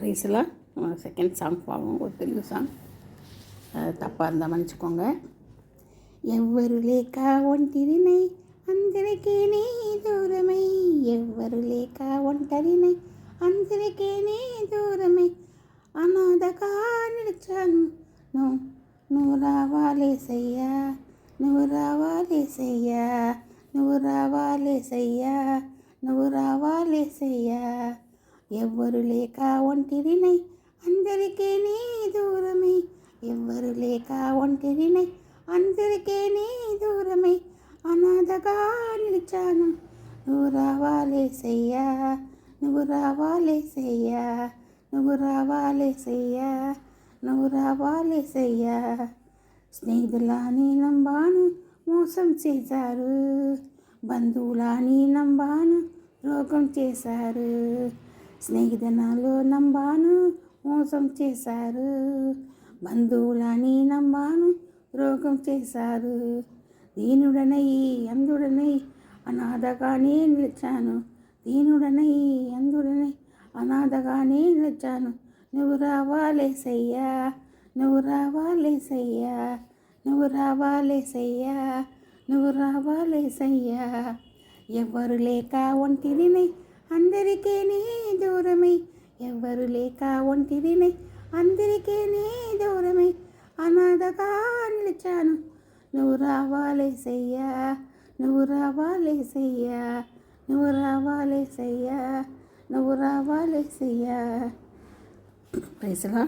ప్రైస్లా second song పాము ఒక Telugu song తప్ప అందా మంచుకోంగ ఎవ్వరు లేక ఒంటిరినై అందరికీ నీ దూరమై ఎవ్వరు లేక ఒంటరినై అందరికీ నీ దూరమై అనాథగా నిలిచాను నువ్వు రావాలేసయ్యా నువ్వు రావాలేసయ్యా నువ్వు రావాలేసయ్యా నువ్వు రావాలేసయ్యా ఎవ్వరు లేక ఒంటిరినై అందరికీ నీ దూరమై ఎవ్వరు లేక ఒంటిరినై అందరికీ నీ దూరమై అనాథగా నిలిచాను నువ్వు రావాలేసయ్యా నువ్వు రావాలేసయ్యా నువ్వు రావాలేసయ్యా నువ్వు రావాలేసయ్యా స్నేహితులని నంబాను మోసం చేశారు బంధువులని నంబాను రోగం చేశారు స్నేహితునాలు నంబాను మోసం చేశారు బంధువులని నంబాను రోగం చేశారు దీనుడనై అందుడనై అనాథగానే నిలిచాను దీనుడనై అందుడనై అనాథగానే నిలిచాను నువ్వు రావాలేసయ్యా నువ్వు రావాలేసయ్యా నువ్వు రావాలేసయ్యా నువ్వు రావాలేసయ్యా ఎవ్వరు లేక ఒంటిరినై అందరికీ నీ దూరమై ఎవ్వరు లేక ఒంటిరినై అందరికీ నీ దూరమై అనాథగా నిలిచాను నువ్వు రావాలేసయ్యా నువ్వు రావాలేసయ్యా నువ్వు రావాలేసయ్యా నువ్వు రావాలేసయ్యా ప్రైస్లా